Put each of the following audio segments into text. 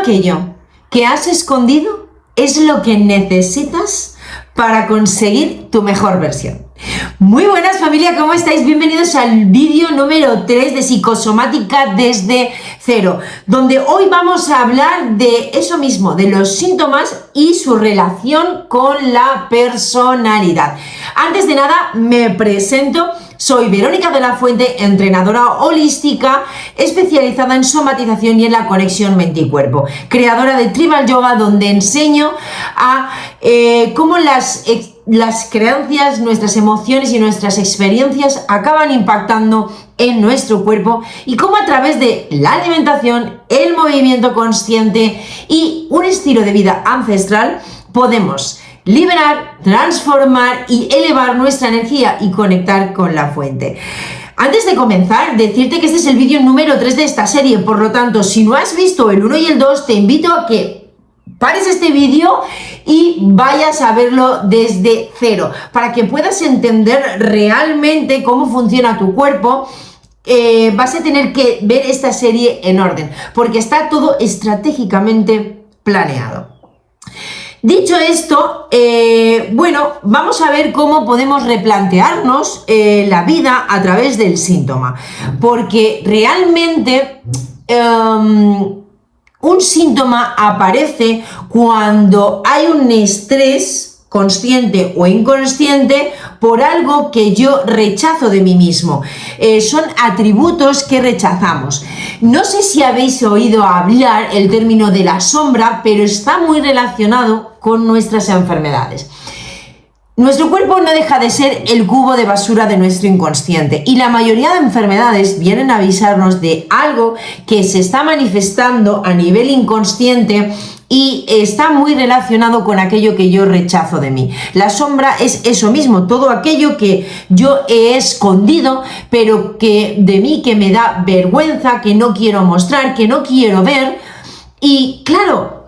aquello que has escondido es lo que necesitas para conseguir tu mejor versión. Muy buenas familia, ¿cómo estáis? Bienvenidos al vídeo número 3 de Psicosomática desde cero, donde hoy vamos a hablar de eso mismo, de los síntomas y su relación con la personalidad. Antes de nada, me presento. Soy Verónica de la Fuente, entrenadora holística especializada en somatización y en la conexión mente y cuerpo, creadora de Tribal Yoga, donde enseño a cómo las creencias, nuestras emociones y nuestras experiencias acaban impactando en nuestro cuerpo y cómo a través de la alimentación, el movimiento consciente y un estilo de vida ancestral podemos liberar, transformar y elevar nuestra energía y conectar con la fuente. Antes de comenzar, decirte que este es el vídeo número 3 de esta serie, por lo tanto, si no has visto el 1 y el 2, te invito a que pares este vídeo y vayas a verlo desde cero, para que puedas entender realmente cómo funciona tu cuerpo. Vas a tener que ver esta serie en orden, porque está todo estratégicamente planeado. Dicho esto, bueno, vamos a ver cómo podemos replantearnos la vida a través del síntoma, porque realmente un síntoma aparece cuando hay un estrés consciente o inconsciente por algo que yo rechazo de mí mismo. Son atributos que rechazamos. No sé si habéis oído hablar el término de la sombra, pero está muy relacionado con nuestras enfermedades. Nuestro cuerpo no deja de ser el cubo de basura de nuestro inconsciente y la mayoría de enfermedades vienen a avisarnos de algo que se está manifestando a nivel inconsciente y está muy relacionado con aquello que yo rechazo de mí. La sombra es eso mismo, todo aquello que yo he escondido, pero que de mí que me da vergüenza, que no quiero mostrar, que no quiero ver. Y claro,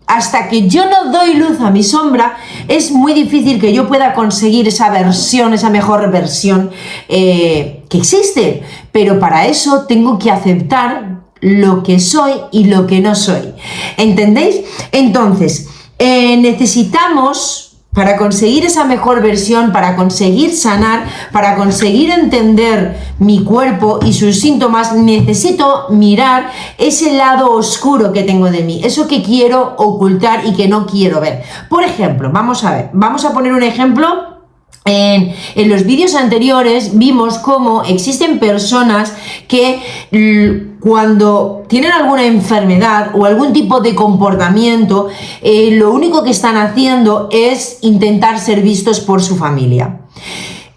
hasta que yo no doy luz a mi sombra, es muy difícil que yo pueda conseguir esa versión, esa mejor versión que existe. Pero para eso tengo que aceptar lo que soy y lo que no soy. ¿Entendéis? Entonces, necesitamos, para conseguir esa mejor versión, para conseguir sanar, para conseguir entender mi cuerpo y sus síntomas, necesito mirar ese lado oscuro que tengo de mí, eso que quiero ocultar y que no quiero ver. Por ejemplo, vamos a poner un ejemplo. En los vídeos anteriores vimos cómo existen personas que cuando tienen alguna enfermedad o algún tipo de comportamiento, lo único que están haciendo es intentar ser vistos por su familia.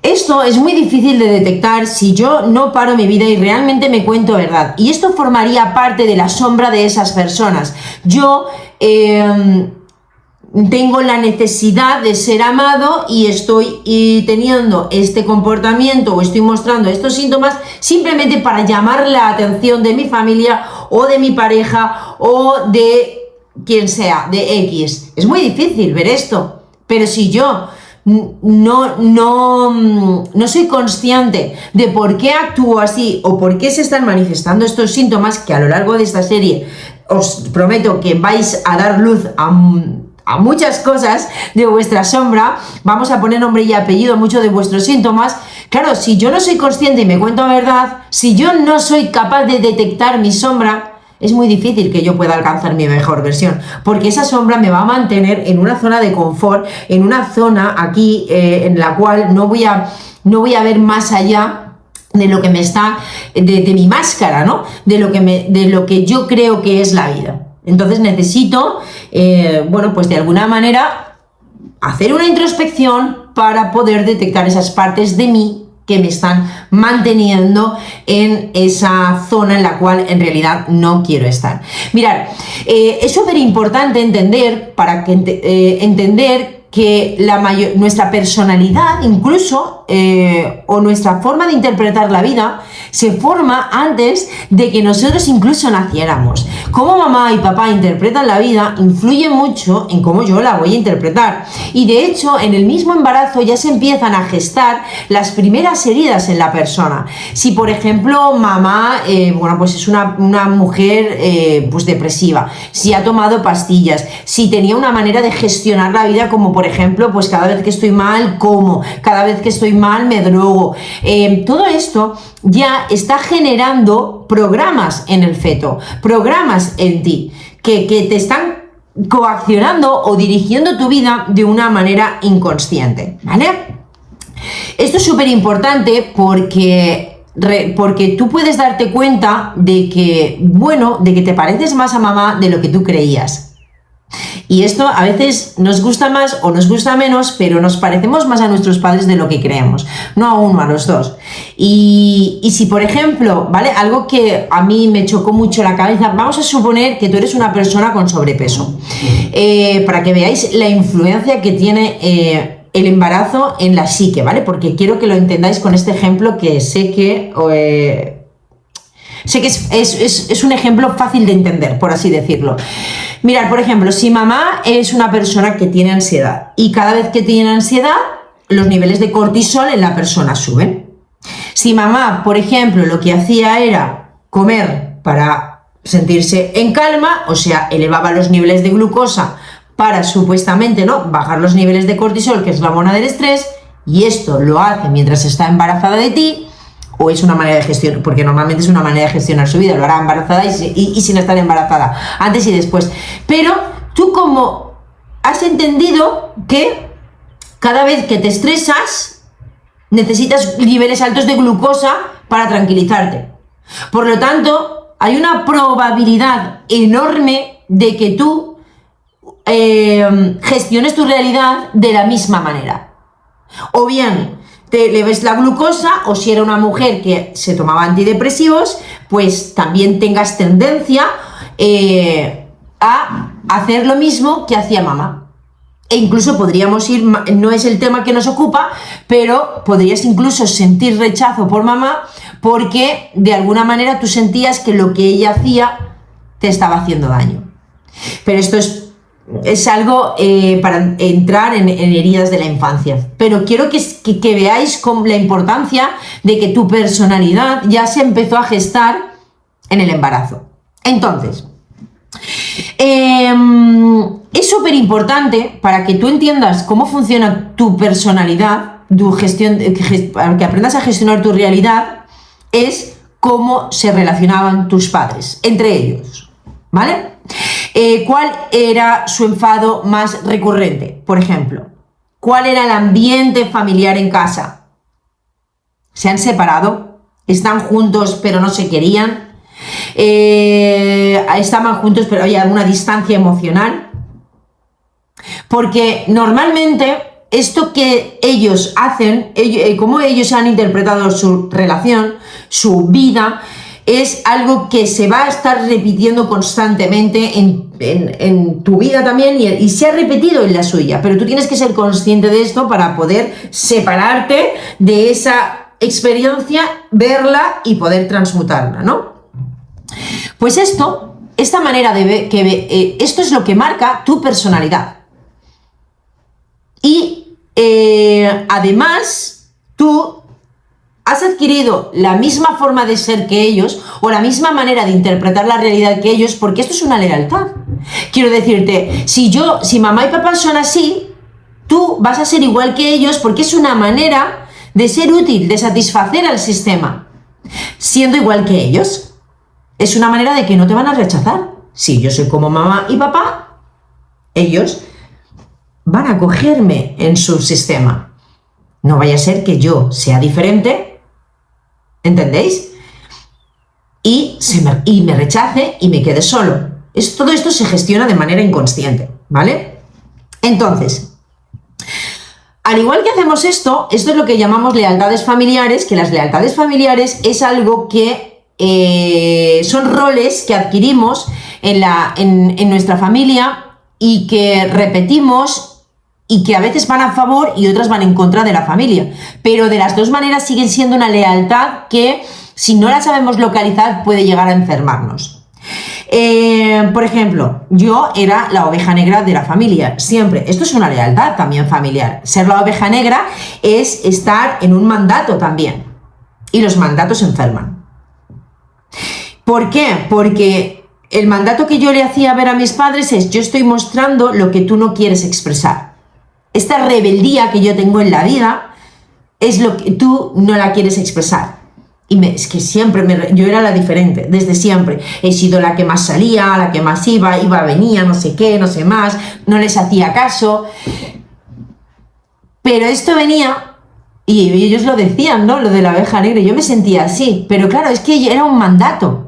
Esto es muy difícil de detectar si yo no paro mi vida y realmente me cuento verdad. Y esto formaría parte de la sombra de esas personas. Yo tengo la necesidad de ser amado y estoy teniendo este comportamiento o estoy mostrando estos síntomas simplemente para llamar la atención de mi familia o de mi pareja o de quien sea, de X. Es muy difícil ver esto, pero si yo no soy consciente de por qué actúo así o por qué se están manifestando estos síntomas, que a lo largo de esta serie os prometo que vais a dar luz a muchas cosas de vuestra sombra, vamos a poner nombre y apellido a muchos de vuestros síntomas. Claro, si yo no soy consciente y me cuento verdad, si yo no soy capaz de detectar mi sombra, es muy difícil que yo pueda alcanzar mi mejor versión, porque esa sombra me va a mantener en una zona de confort, en una zona aquí en la cual no voy a ver más allá de lo que me está, de mi máscara, ¿no? De lo que yo creo que es la vida. Entonces necesito, bueno, pues de alguna manera hacer una introspección para poder detectar esas partes de mí que me están manteniendo en esa zona en la cual en realidad no quiero estar. Mirad, es súper importante entender, entender que nuestra personalidad incluso o nuestra forma de interpretar la vida se forma antes de que nosotros incluso naciéramos. Cómo mamá y papá interpretan la vida influye mucho en cómo yo la voy a interpretar. Y de hecho, en el mismo embarazo ya se empiezan a gestar las primeras heridas en la persona. Si, por ejemplo, mamá, pues es una mujer pues depresiva, si ha tomado pastillas, si tenía una manera de gestionar la vida como, por ejemplo, pues cada vez que estoy mal, como, cada vez que estoy mal, me drogo. Todo esto ya está generando programas en el feto, programas en ti, que te están coaccionando o dirigiendo tu vida de una manera inconsciente, ¿vale? Esto es súper importante porque tú puedes darte cuenta de que, de que te pareces más a mamá de lo que tú creías. Y esto a veces nos gusta más o nos gusta menos, pero nos parecemos más a nuestros padres de lo que creemos, no a uno, a los dos. Y si, por ejemplo, ¿vale? Algo que a mí me chocó mucho la cabeza, vamos a suponer que tú eres una persona con sobrepeso, para que veáis la influencia que tiene el embarazo en la psique, ¿vale? Porque quiero que lo entendáis con este ejemplo que sé que es un ejemplo fácil de entender, por así decirlo. Mirad, por ejemplo, si mamá es una persona que tiene ansiedad y cada vez que tiene ansiedad, los niveles de cortisol en la persona suben. Si mamá, por ejemplo, lo que hacía era comer para sentirse en calma, o sea, elevaba los niveles de glucosa para supuestamente, ¿no?, bajar los niveles de cortisol, que es la hormona del estrés, y esto lo hace mientras está embarazada de ti, o es una manera de gestionar, porque normalmente es una manera de gestionar su vida, lo hará embarazada y sin estar embarazada, antes y después. Pero tú como has entendido que cada vez que te estresas necesitas niveles altos de glucosa para tranquilizarte. Por lo tanto, hay una probabilidad enorme de que tú gestiones tu realidad de la misma manera. O bien te eleves la glucosa, o si era una mujer que se tomaba antidepresivos, pues también tengas tendencia a hacer lo mismo que hacía mamá. E incluso podríamos ir, no es el tema que nos ocupa, pero podrías incluso sentir rechazo por mamá porque de alguna manera tú sentías que lo que ella hacía te estaba haciendo daño. Pero esto es algo para entrar en heridas de la infancia. Pero quiero que veáis la importancia de que tu personalidad ya se empezó a gestar en el embarazo. Entonces, es súper importante para que tú entiendas cómo funciona tu personalidad, para que aprendas a gestionar tu realidad, es cómo se relacionaban tus padres entre ellos, ¿vale? ¿Cuál era su enfado más recurrente? Por ejemplo, ¿cuál era el ambiente familiar en casa? ¿Se han separado? ¿Están juntos pero no se querían? ¿Estaban juntos pero hay alguna distancia emocional? Porque normalmente esto que ellos hacen, cómo ellos han interpretado su relación, su vida, es algo que se va a estar repitiendo constantemente en tu vida también y se ha repetido en la suya, pero tú tienes que ser consciente de esto para poder separarte de esa experiencia, verla y poder transmutarla, ¿no? Pues esta manera de ver, esto es lo que marca tu personalidad. Y además, tú has adquirido la misma forma de ser que ellos o la misma manera de interpretar la realidad que ellos, porque esto es una lealtad. Quiero decirte, si mamá y papá son así, tú vas a ser igual que ellos porque es una manera de ser útil, de satisfacer al sistema, siendo igual que ellos. Es una manera de que no te van a rechazar. Si yo soy como mamá y papá, ellos van a acogerme en su sistema. No vaya a ser que yo sea diferente, ¿entendéis? Y me rechace y me quede solo. Todo esto se gestiona de manera inconsciente, ¿vale? Entonces, al igual que hacemos esto es lo que llamamos lealtades familiares, que las lealtades familiares es algo que son roles que adquirimos en nuestra familia y que repetimos y que a veces van a favor y otras van en contra de la familia. Pero de las dos maneras siguen siendo una lealtad que, si no la sabemos localizar, puede llegar a enfermarnos. Por ejemplo, yo era la oveja negra de la familia, siempre. Esto es una lealtad también familiar. Ser la oveja negra es estar en un mandato también. Y los mandatos enferman. ¿Por qué? Porque el mandato que yo le hacía ver a mis padres es: yo estoy mostrando lo que tú no quieres expresar. Esta rebeldía que yo tengo en la vida es lo que tú no la quieres expresar. Y es que siempre yo era la diferente, desde siempre. He sido la que más salía, la que más iba, venía, no sé qué, no sé más, no les hacía caso. Pero esto venía, y ellos lo decían, ¿no? Lo de la oveja negra, yo me sentía así. Pero claro, es que era un mandato.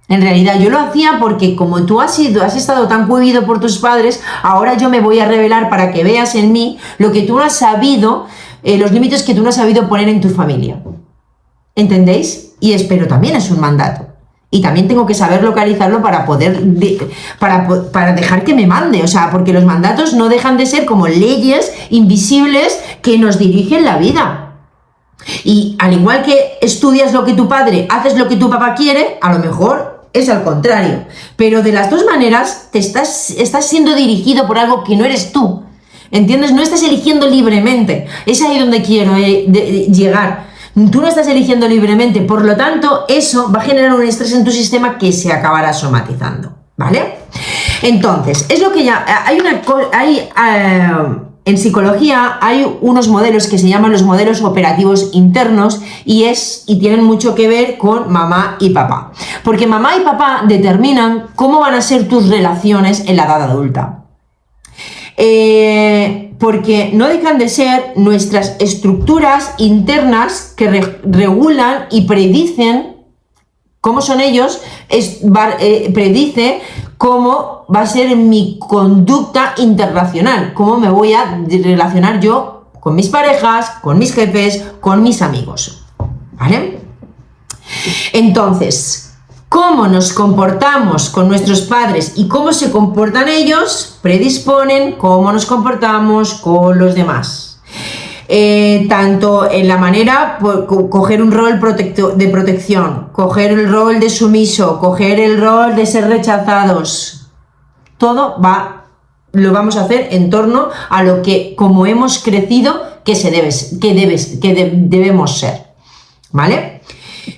En realidad yo lo hacía porque como tú has estado tan cohibido por tus padres, ahora yo me voy a revelar para que veas en mí lo que tú no has sabido, los límites que tú no has sabido poner en tu familia. ¿Entendéis? Pero también es un mandato. Y también tengo que saber localizarlo para poder, para dejar que me mande. O sea, porque los mandatos no dejan de ser como leyes invisibles que nos dirigen la vida. Y al igual que estudias lo que tu padre, haces lo que tu papá quiere, a lo mejor es al contrario. Pero de las dos maneras estás siendo dirigido por algo que no eres tú. ¿Entiendes? No estás eligiendo libremente. Es ahí donde quiero llegar. Tú no estás eligiendo libremente, por lo tanto, eso va a generar un estrés en tu sistema que se acabará somatizando, ¿vale? Entonces, es lo que ya... en psicología hay unos modelos que se llaman los modelos operativos internos y tienen mucho que ver con mamá y papá. Porque mamá y papá determinan cómo van a ser tus relaciones en la edad adulta. Porque no dejan de ser nuestras estructuras internas que regulan y predicen cómo son ellos, predice cómo va a ser mi conducta interrelacional, cómo me voy a relacionar yo con mis parejas, con mis jefes, con mis amigos, ¿vale? Entonces, cómo nos comportamos con nuestros padres y cómo se comportan ellos predisponen cómo nos comportamos con los demás. Tanto en la manera, coger un rol de protección, coger el rol de sumiso, coger el rol de ser rechazados. Todo lo vamos a hacer en torno a lo que, como hemos crecido, que debemos ser. ¿Vale?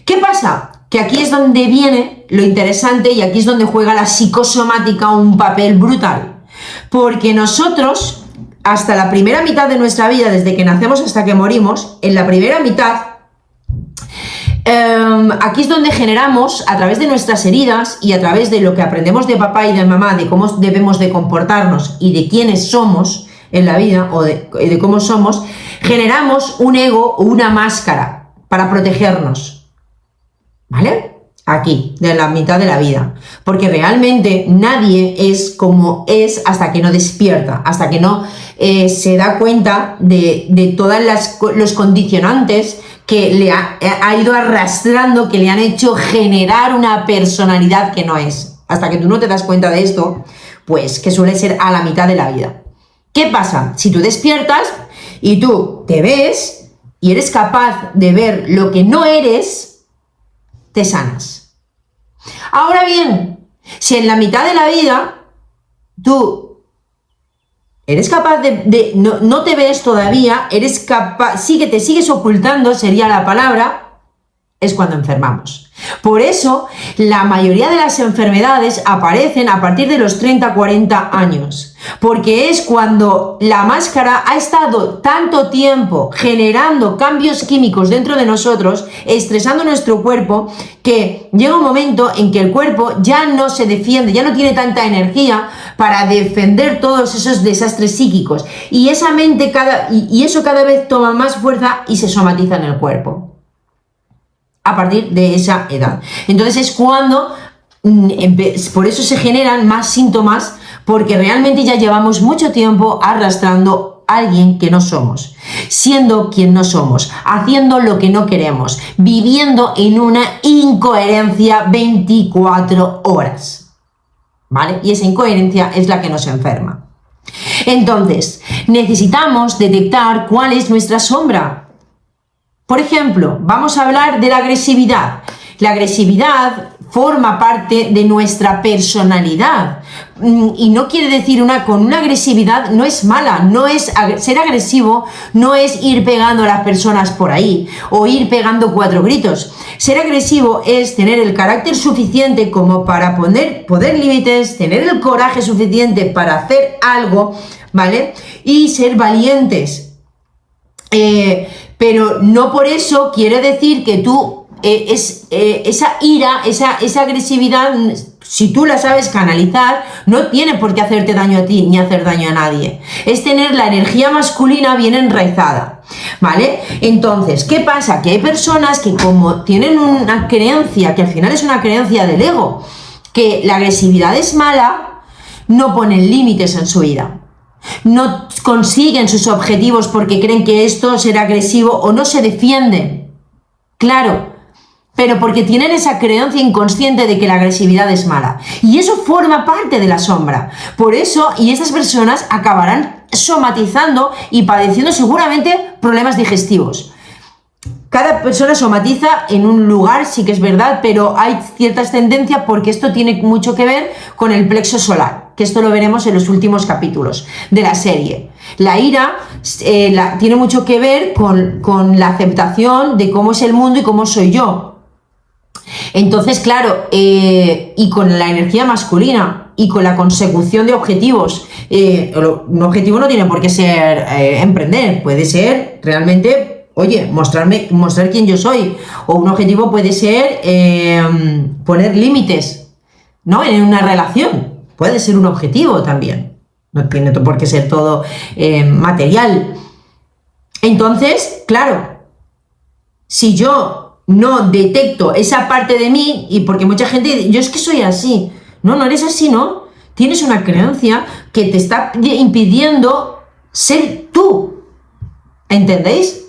¿Qué pasa? Que aquí es donde viene lo interesante y aquí es donde juega la psicosomática un papel brutal. Porque nosotros, hasta la primera mitad de nuestra vida, desde que nacemos hasta que morimos, en la primera mitad, aquí es donde generamos, a través de nuestras heridas y a través de lo que aprendemos de papá y de mamá, de cómo debemos de comportarnos y de quiénes somos en la vida o de cómo somos, generamos un ego o una máscara para protegernos. ¿Vale? Aquí, de la mitad de la vida. Porque realmente nadie es como es hasta que no despierta, hasta que no se da cuenta de todos los condicionantes que le ha ido arrastrando, que le han hecho generar una personalidad que no es. Hasta que tú no te das cuenta de esto, pues que suele ser a la mitad de la vida. ¿Qué pasa? Si tú despiertas y tú te ves y eres capaz de ver lo que no eres, te sanas. Ahora bien, si en la mitad de la vida tú eres capaz no te ves todavía, eres capaz, te sigues ocultando, sería la palabra, es cuando enfermamos. Por eso, la mayoría de las enfermedades aparecen a partir de los 30-40 años, porque es cuando la máscara ha estado tanto tiempo generando cambios químicos dentro de nosotros, estresando nuestro cuerpo, que llega un momento en que el cuerpo ya no se defiende, ya no tiene tanta energía para defender todos esos desastres psíquicos, y esa mente y eso cada vez toma más fuerza y se somatiza en el cuerpo. A partir de esa edad. Entonces es cuando, por eso se generan más síntomas, porque realmente ya llevamos mucho tiempo arrastrando a alguien que no somos, siendo quien no somos, haciendo lo que no queremos, viviendo en una incoherencia 24 horas. ¿Vale? Y esa incoherencia es la que nos enferma. Entonces, necesitamos detectar cuál es nuestra sombra. Por ejemplo, vamos a hablar de la agresividad. La agresividad forma parte de nuestra personalidad y no quiere decir con una agresividad no es mala, no es ser agresivo, no es ir pegando a las personas por ahí o ir pegando 4 gritos. Ser agresivo es tener el carácter suficiente como para poner límites, tener el coraje suficiente para hacer algo, ¿vale? Y ser valientes. Pero no por eso quiere decir que tú esa ira, esa agresividad, si tú la sabes canalizar, no tiene por qué hacerte daño a ti ni hacer daño a nadie. Es tener la energía masculina bien enraizada, ¿vale? Entonces, ¿qué pasa? Que hay personas que como tienen una creencia, que al final es una creencia del ego, que la agresividad es mala, no ponen límites en su vida. No consiguen sus objetivos porque creen que esto será agresivo o no se defienden. Claro, pero porque tienen esa creencia inconsciente de que la agresividad es mala. Y eso forma parte de la sombra. Por eso, y estas personas acabarán somatizando y padeciendo seguramente problemas digestivos. Cada persona somatiza en un lugar, sí que es verdad, pero hay ciertas tendencias porque esto tiene mucho que ver con el plexo solar, que esto lo veremos en los últimos capítulos de la serie. La ira tiene mucho que ver con la aceptación de cómo es el mundo y cómo soy yo. Entonces, claro, y con la energía masculina y con la consecución de objetivos. Un objetivo no tiene por qué ser emprender, puede ser realmente, oye, mostrar quién yo soy. O un objetivo puede ser poner límites, ¿no? En una relación. Puede ser un objetivo también. No tiene por qué ser todo material. Entonces, claro, si yo no detecto esa parte de mí, y porque mucha gente dice, yo es que soy así. No, no eres así, ¿no? Tienes una creencia que te está impidiendo ser tú. ¿Entendéis?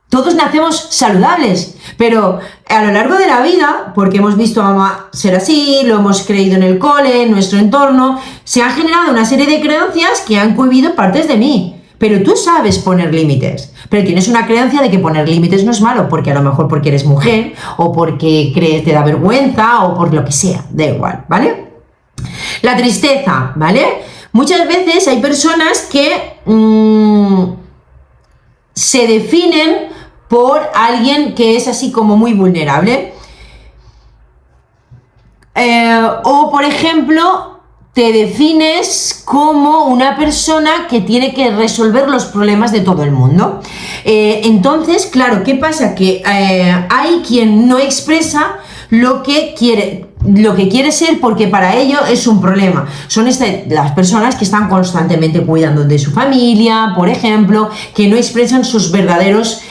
Todos nacemos saludables, pero a lo largo de la vida, porque hemos visto a mamá ser así, lo hemos creído en el cole, en nuestro entorno, se han generado una serie de creencias que han cohibido partes de mí. Pero tú sabes poner límites, pero tienes una creencia de que poner límites no es malo, porque a lo mejor porque eres mujer, o porque te da vergüenza, o por lo que sea, da igual, ¿vale? La tristeza, ¿vale? Muchas veces hay personas que se definen por alguien que es así como muy vulnerable. O, por ejemplo, te defines como una persona que tiene que resolver los problemas de todo el mundo. Entonces, claro, ¿qué pasa? Que hay quien no expresa lo que quiere ser porque para ello es un problema. Son las personas que están constantemente cuidando de su familia, por ejemplo, que no expresan sus verdaderos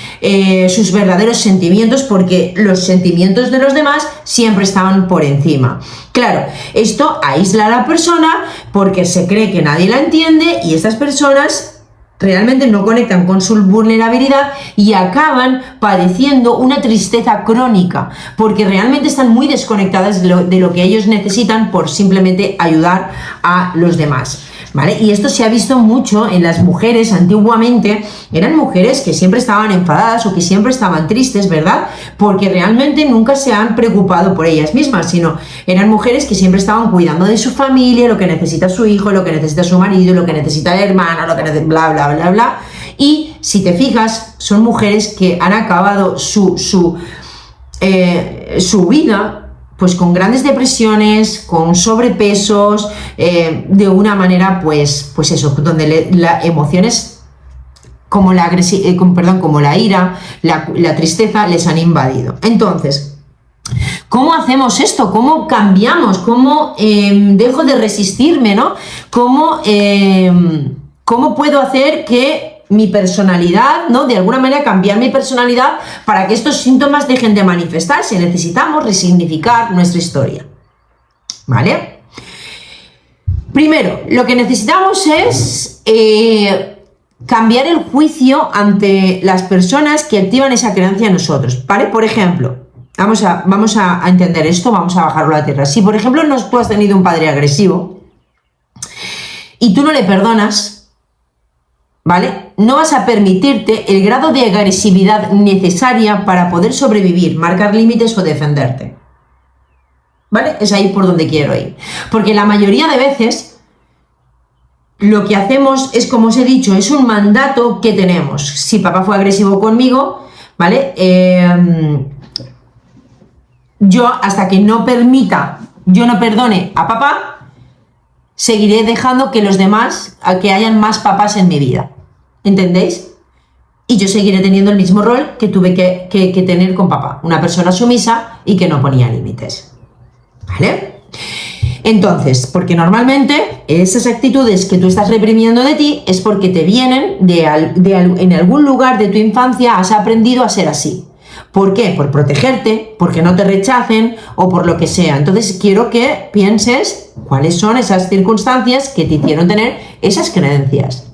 sentimientos porque los sentimientos de los demás siempre estaban por encima. Claro, esto aísla a la persona porque se cree que nadie la entiende y estas personas realmente no conectan con su vulnerabilidad y acaban padeciendo una tristeza crónica porque realmente están muy desconectadas de lo que ellos necesitan por simplemente ayudar a los demás, ¿vale? Y esto se ha visto mucho en las mujeres. Antiguamente eran mujeres que siempre estaban enfadadas o que siempre estaban tristes, ¿verdad? Porque realmente nunca se han preocupado por ellas mismas, sino eran mujeres que siempre estaban cuidando de su familia, lo que necesita su hijo, lo que necesita su marido, lo que necesita la hermana, lo que necesita bla, bla, bla, bla. Y si te fijas, son mujeres que han acabado su vida pues con grandes depresiones, con sobrepesos, de una manera pues eso, donde las emociones como la ira, la tristeza les han invadido. Entonces, ¿cómo hacemos esto? ¿Cómo cambiamos? ¿Cómo dejo de resistirme, ¿no? ¿Cómo puedo hacer que mi personalidad, ¿no? De alguna manera cambiar mi personalidad para que estos síntomas dejen de manifestarse? Necesitamos resignificar nuestra historia, ¿vale? Primero, lo que necesitamos es cambiar el juicio ante las personas que activan esa creencia en nosotros, ¿vale? Por ejemplo, vamos a entender esto, vamos a bajarlo a la tierra. Si, por ejemplo, tú has tenido un padre agresivo y tú no le perdonas, ¿vale? No vas a permitirte el grado de agresividad necesaria para poder sobrevivir, marcar límites o defenderte, ¿vale? Es ahí por donde quiero ir. Porque la mayoría de veces lo que hacemos es, como os he dicho, es un mandato que tenemos. Si papá fue agresivo conmigo, ¿vale? Yo, hasta que no perdone a papá, seguiré dejando que los demás, que hayan más papás en mi vida. ¿Entendéis? Y yo seguiré teniendo el mismo rol que tuve que tener con papá. Una persona sumisa y que no ponía límites. ¿Vale? Entonces, porque normalmente esas actitudes que tú estás reprimiendo de ti es porque te vienen en algún lugar de tu infancia, has aprendido a ser así. ¿Por qué? Por protegerte, porque no te rechacen o por lo que sea. Entonces quiero que pienses cuáles son esas circunstancias que te hicieron tener esas creencias.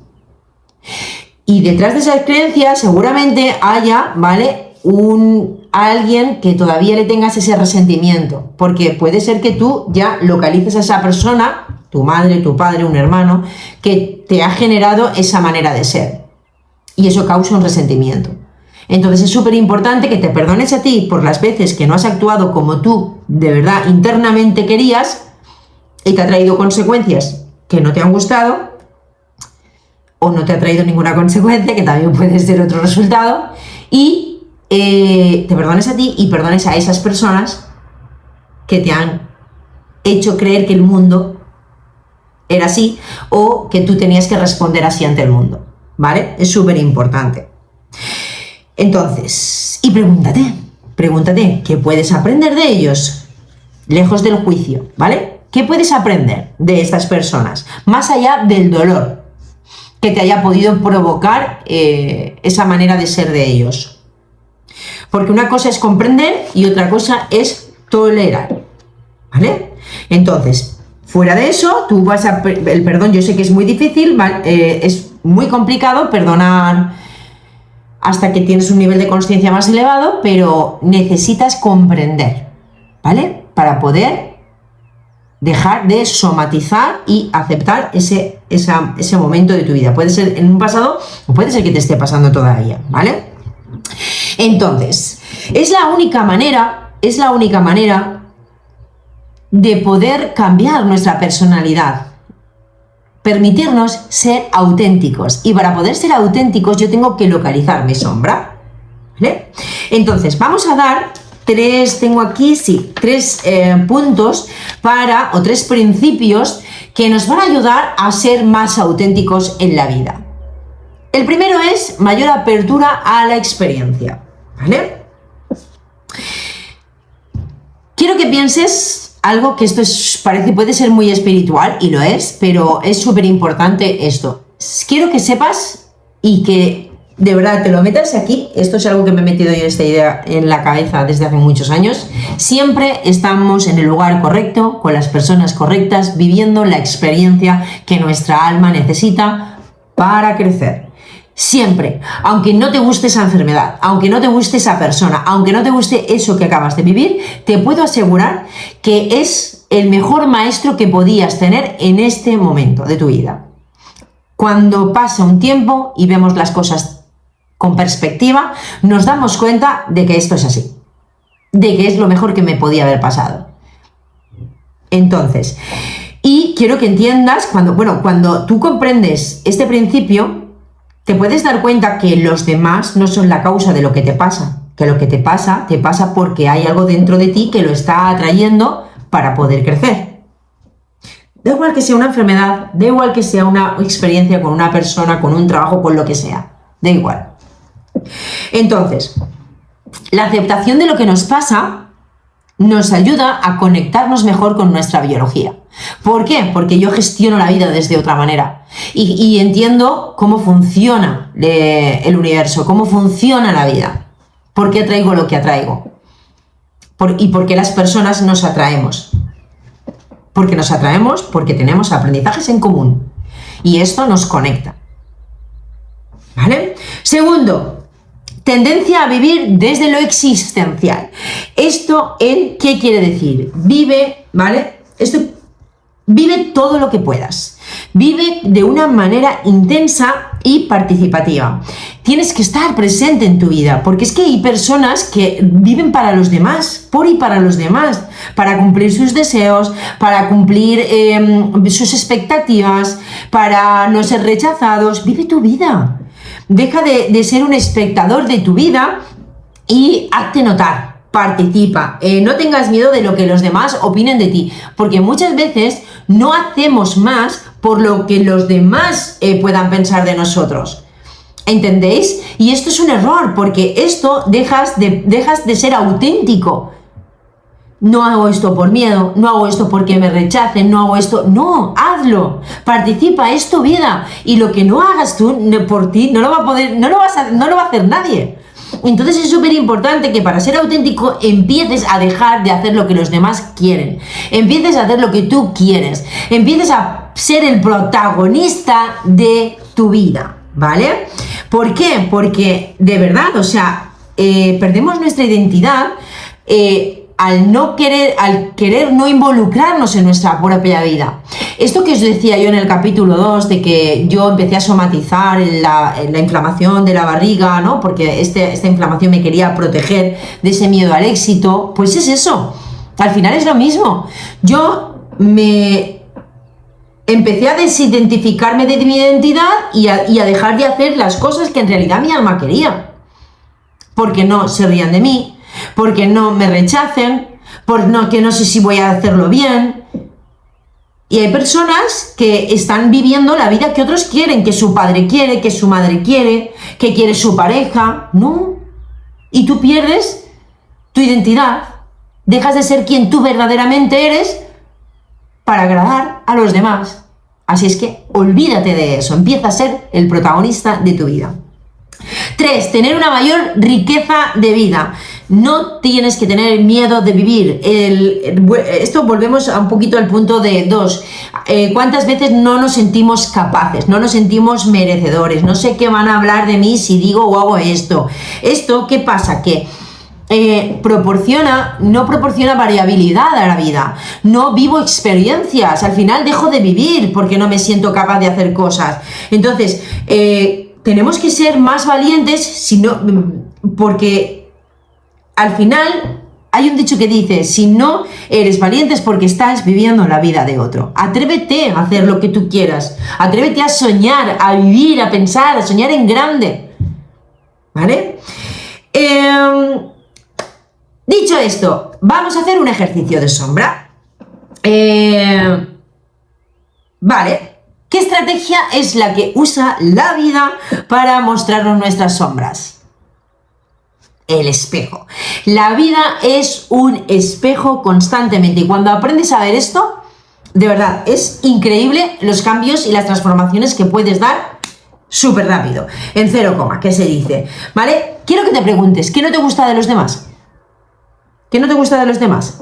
Y detrás de esas creencias seguramente haya, ¿vale?, alguien que todavía le tengas ese resentimiento, porque puede ser que tú ya localices a esa persona, tu madre, tu padre, un hermano, que te ha generado esa manera de ser. Y eso causa un resentimiento. Entonces es súper importante que te perdones a ti por las veces que no has actuado como tú de verdad internamente querías y te ha traído consecuencias que no te han gustado, o no te ha traído ninguna consecuencia, que también puede ser otro resultado, y te perdones a ti y perdones a esas personas que te han hecho creer que el mundo era así o que tú tenías que responder así ante el mundo, ¿vale? Es súper importante. Entonces, y pregúntate, ¿qué puedes aprender de ellos? Lejos del juicio, ¿vale? ¿Qué puedes aprender de estas personas? Más allá del dolor que te haya podido provocar esa manera de ser de ellos. Porque una cosa es comprender y otra cosa es tolerar, ¿vale? Entonces, fuera de eso, tú vas a... El perdón, yo sé que es muy difícil, ¿vale? Es muy complicado perdonar hasta que tienes un nivel de conciencia más elevado, pero necesitas comprender, ¿vale? Para poder dejar de somatizar y aceptar ese momento de tu vida. Puede ser en un pasado o puede ser que te esté pasando todavía, ¿vale? Entonces, es la única manera de poder cambiar nuestra personalidad, permitirnos ser auténticos. Y para poder ser auténticos yo tengo que localizar mi sombra, ¿vale? Entonces, vamos a dar tres puntos o tres principios que nos van a ayudar a ser más auténticos en la vida. El primero es mayor apertura a la experiencia, ¿vale? Quiero que pienses algo que puede ser muy espiritual, y lo es, pero es súper importante esto. Quiero que sepas y que de verdad te lo metas aquí. Esto es algo que me he metido yo esta idea en la cabeza desde hace muchos años. Siempre estamos en el lugar correcto, con las personas correctas, viviendo la experiencia que nuestra alma necesita para crecer. Siempre, aunque no te guste esa enfermedad, aunque no te guste esa persona, aunque no te guste eso que acabas de vivir, te puedo asegurar que es el mejor maestro que podías tener en este momento de tu vida. Cuando pasa un tiempo y vemos las cosas con perspectiva, nos damos cuenta de que esto es así, de que es lo mejor que me podía haber pasado. Entonces, y quiero que entiendas, cuando tú comprendes este principio, te puedes dar cuenta que los demás no son la causa de lo que te pasa, que lo que te pasa porque hay algo dentro de ti que lo está atrayendo para poder crecer. Da igual que sea una enfermedad, da igual que sea una experiencia con una persona, con un trabajo, con lo que sea, da igual. Entonces, la aceptación de lo que nos pasa nos ayuda a conectarnos mejor con nuestra biología. ¿Por qué? Porque yo gestiono la vida desde otra manera y entiendo cómo funciona el universo, cómo funciona la vida, por qué atraigo lo que atraigo y por qué las personas nos atraemos. Porque nos atraemos porque tenemos aprendizajes en común y esto nos conecta, ¿vale? Segundo, tendencia a vivir desde lo existencial. ¿Esto qué quiere decir? Vive, ¿vale? Vive todo lo que puedas. Vive de una manera intensa y participativa. Tienes que estar presente en tu vida, porque es que hay personas que viven para los demás, por y para los demás, para cumplir sus deseos, para cumplir sus expectativas, para no ser rechazados. Vive tu vida. Deja de ser un espectador de tu vida y hazte notar. Participa, no tengas miedo de lo que los demás opinen de ti, porque muchas veces no hacemos más por lo que los demás puedan pensar de nosotros. ¿Entendéis? Y esto es un error, porque esto dejas de ser auténtico. No hago esto por miedo, no hago esto porque me rechacen, no hago esto. No, hazlo, participa, es tu vida. Y lo que no hagas tú por ti no lo va a hacer nadie. Entonces es súper importante que para ser auténtico empieces a dejar de hacer lo que los demás quieren, empieces a hacer lo que tú quieres, empieces a ser el protagonista de tu vida, ¿vale? ¿Por qué? Porque de verdad, o sea, perdemos nuestra identidad al querer no involucrarnos en nuestra propia vida. Esto que os decía yo en el capítulo 2, de que yo empecé a somatizar la inflamación de la barriga, ¿no? Porque esta inflamación me quería proteger de ese miedo al éxito, pues es eso. Al final es lo mismo. Yo me empecé a desidentificarme de mi identidad y a dejar de hacer las cosas que en realidad mi alma quería. Porque no se rían de mí, porque no me rechacen, porque no sé si voy a hacerlo bien. Y hay personas que están viviendo la vida que otros quieren, que su padre quiere, que su madre quiere, que quiere su pareja. No. Y tú pierdes tu identidad, dejas de ser quien tú verdaderamente eres para agradar a los demás. Así es que olvídate de eso, empieza a ser el protagonista de tu vida. 3. Tener una mayor riqueza de vida. No tienes que tener miedo de vivir. Esto volvemos un poquito al punto de 2. ¿Cuántas veces no nos sentimos capaces? No nos sentimos merecedores. No sé qué van a hablar de mí si digo o hago esto. ¿Esto qué pasa? Que no proporciona variabilidad a la vida. No vivo experiencias. Al final dejo de vivir porque no me siento capaz de hacer cosas. Entonces, tenemos que ser más valientes, porque al final hay un dicho que dice: si no eres valiente es porque estás viviendo la vida de otro. Atrévete a hacer lo que tú quieras, atrévete a soñar, a vivir, a pensar, a soñar en grande, ¿vale? Dicho esto, vamos a hacer un ejercicio de sombra. Vale. ¿Qué estrategia es la que usa la vida para mostrarnos nuestras sombras? El espejo. La vida es un espejo constantemente, y cuando aprendes a ver esto, de verdad, es increíble los cambios y las transformaciones que puedes dar súper rápido, en 0, ¿qué se dice? ¿Vale? Quiero que te preguntes, ¿qué no te gusta de los demás? ¿Qué no te gusta de los demás?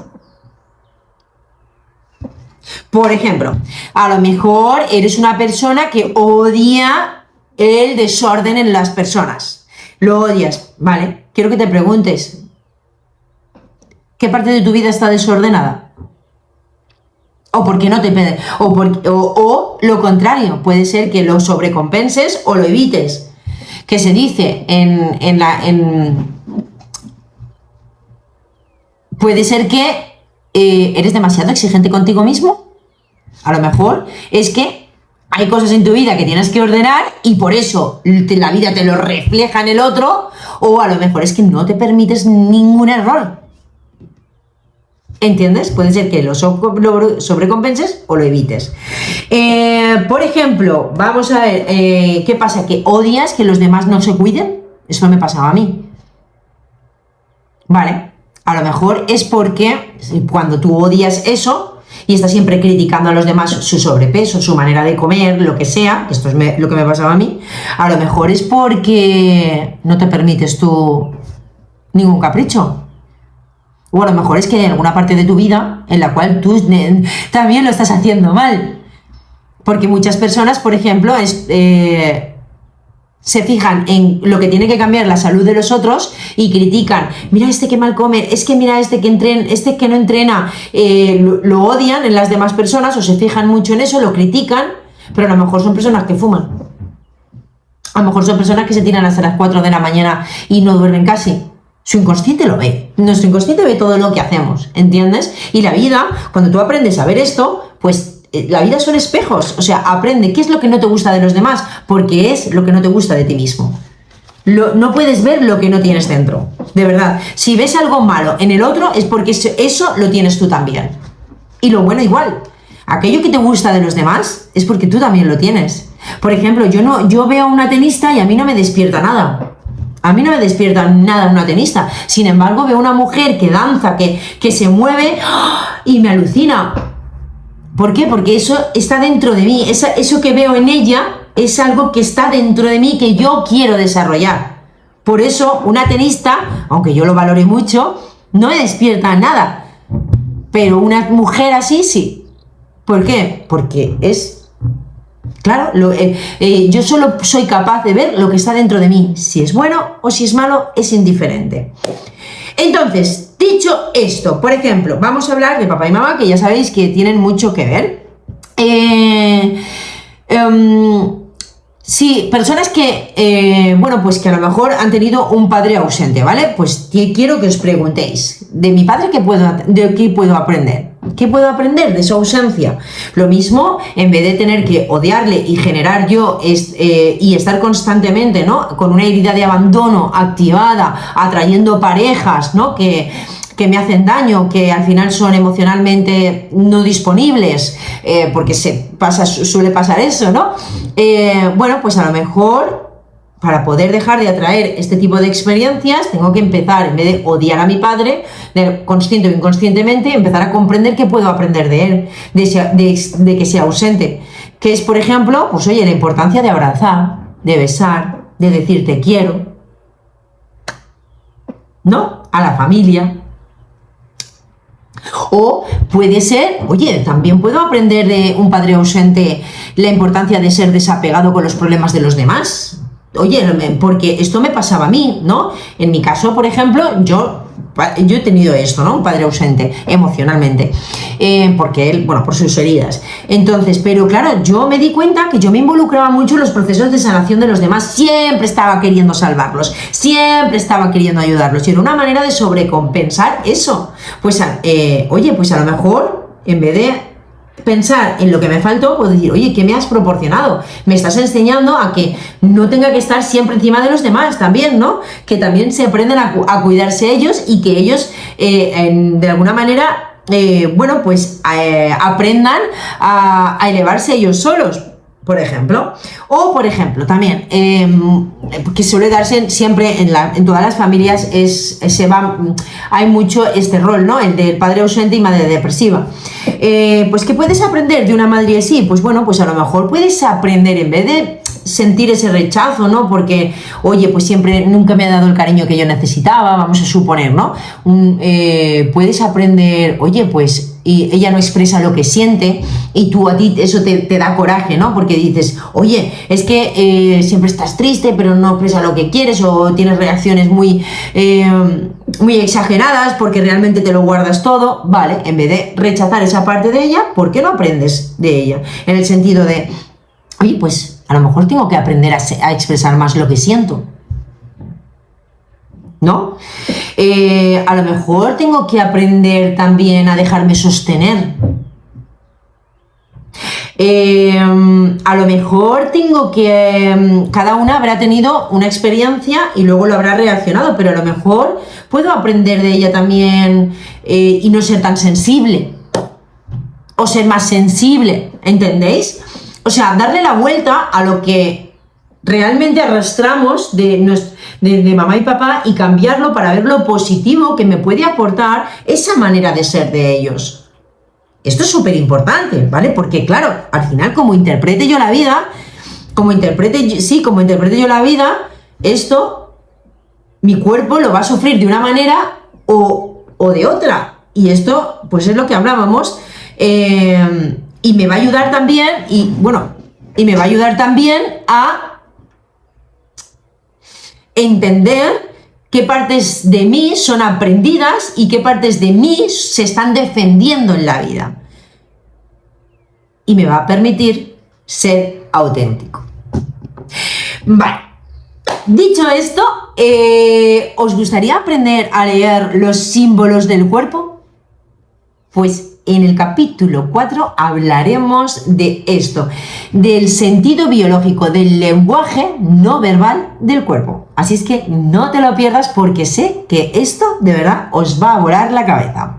Por ejemplo, a lo mejor eres una persona que odia el desorden en las personas. Lo odias, ¿vale? Quiero que te preguntes, ¿qué parte de tu vida está desordenada? ¿O por qué no te pide? O lo contrario, puede ser que lo sobrecompenses o lo evites. Que se dice puede ser que eres demasiado exigente contigo mismo. A lo mejor es que hay cosas en tu vida que tienes que ordenar y por eso la vida te lo refleja en el otro, o a lo mejor es que no te permites ningún error. ¿Entiendes? Puede ser que lo sobrecompenses o lo evites. Por ejemplo, vamos a ver, ¿qué pasa? ¿Que odias que los demás no se cuiden? Eso me pasaba a mí. Vale, a lo mejor es porque cuando tú odias eso y estás siempre criticando a los demás su sobrepeso, su manera de comer, lo que sea, que esto es lo que me pasaba a mí, a lo mejor es porque no te permites tú ningún capricho. O a lo mejor es que hay alguna parte de tu vida en la cual tú también lo estás haciendo mal. Porque muchas personas, por ejemplo, se fijan en lo que tiene que cambiar la salud de los otros y critican: mira este que mal come, es que mira este que no entrena, lo odian en las demás personas o se fijan mucho en eso, lo critican, pero a lo mejor son personas que fuman. A lo mejor son personas que se tiran hasta las 4 de la mañana y no duermen casi. Su inconsciente lo ve. Nuestro inconsciente ve todo lo que hacemos, ¿entiendes? Y la vida, cuando tú aprendes a ver esto, pues la vida son espejos. O sea, aprende qué es lo que no te gusta de los demás, porque es lo que no te gusta de ti mismo. No puedes ver lo que no tienes dentro, de verdad. Si ves algo malo en el otro es porque eso lo tienes tú también. Y lo bueno igual. Aquello que te gusta de los demás es porque tú también lo tienes. Por ejemplo, yo veo a una tenista y a mí no me despierta nada. A mí no me despierta nada una tenista. Sin embargo, veo una mujer que danza, que se mueve y me alucina. ¿Por qué? Porque eso está dentro de mí. Eso que veo en ella es algo que está dentro de mí que yo quiero desarrollar. Por eso, una tenista, aunque yo lo valore mucho, no me despierta nada. Pero una mujer así, sí. ¿Por qué? Porque es... Claro, yo solo soy capaz de ver lo que está dentro de mí. Si es bueno o si es malo, es indiferente. Entonces, dicho esto, por ejemplo, vamos a hablar de papá y mamá, que ya sabéis que tienen mucho que ver. Sí, personas que, bueno, pues que a lo mejor han tenido un padre ausente, ¿vale? Pues quiero que os preguntéis, ¿de mi padre qué puedo aprender? ¿Qué puedo aprender de su ausencia? Lo mismo, en vez de tener que odiarle y generar yo y estar constantemente, ¿no?, con una herida de abandono activada, atrayendo parejas, ¿no?, que me hacen daño, que al final son emocionalmente no disponibles, porque suele pasar eso, ¿no? Bueno, pues a lo mejor, para poder dejar de atraer este tipo de experiencias, tengo que empezar, en vez de odiar a mi padre, consciente o inconscientemente, empezar a comprender qué puedo aprender de él, de que sea ausente. Que es, por ejemplo, pues oye, la importancia de abrazar, de besar, de decir te quiero, ¿no? A la familia. O puede ser, oye, también puedo aprender de un padre ausente la importancia de ser desapegado con los problemas de los demás. Oye, porque esto me pasaba a mí, ¿no? En mi caso, por ejemplo, yo he tenido esto, ¿no? Un padre ausente emocionalmente, porque él, bueno, por sus heridas. Entonces, pero claro, yo me di cuenta que yo me involucraba mucho en los procesos de sanación de los demás. Siempre estaba queriendo salvarlos, siempre estaba queriendo ayudarlos. Y era una manera de sobrecompensar eso. Pues, oye, pues a lo mejor, en vez de pensar en lo que me faltó, puedo decir, oye, ¿qué me has proporcionado? Me estás enseñando a que no tenga que estar siempre encima de los demás también, ¿no? Que también se aprenden a cuidarse ellos y que ellos, de alguna manera, bueno, pues aprendan a elevarse ellos solos, por ejemplo. O, por ejemplo, también, que suele darse siempre en todas las familias, hay mucho este rol, ¿no? El del padre ausente y madre depresiva. Pues, ¿qué puedes aprender de una madre así? Pues bueno, pues a lo mejor puedes aprender, en vez de sentir ese rechazo, ¿no? Porque, oye, pues nunca me ha dado el cariño que yo necesitaba, vamos a suponer, ¿no? Puedes aprender, oye, pues y ella no expresa lo que siente y a ti eso te da coraje, ¿no? Porque dices, oye, es que siempre estás triste pero no expresa lo que quieres, o tienes reacciones muy exageradas porque realmente te lo guardas todo. Vale, en vez de rechazar esa parte de ella, ¿por qué no aprendes de ella? En el sentido de, oye, pues a lo mejor tengo que aprender a expresar más lo que siento, ¿no? A lo mejor tengo que aprender también a dejarme sostener. A lo mejor tengo que... cada una habrá tenido una experiencia y luego lo habrá reaccionado, pero a lo mejor puedo aprender de ella también y no ser tan sensible. O ser más sensible, ¿entendéis? O sea, darle la vuelta a lo que realmente arrastramos de mamá y papá y cambiarlo para ver lo positivo que me puede aportar esa manera de ser de ellos. Esto es súper importante, ¿vale? Porque claro, al final, como interprete yo la vida, esto, mi cuerpo lo va a sufrir de una manera o de otra. Y esto, pues es lo que hablábamos, y me va a ayudar también, a entender qué partes de mí son aprendidas y qué partes de mí se están defendiendo en la vida. Y me va a permitir ser auténtico. Vale, dicho esto, ¿os gustaría aprender a leer los símbolos del cuerpo? Pues en el capítulo 4 hablaremos de esto, del sentido biológico del lenguaje no verbal del cuerpo. Así es que no te lo pierdas porque sé que esto de verdad os va a volar la cabeza.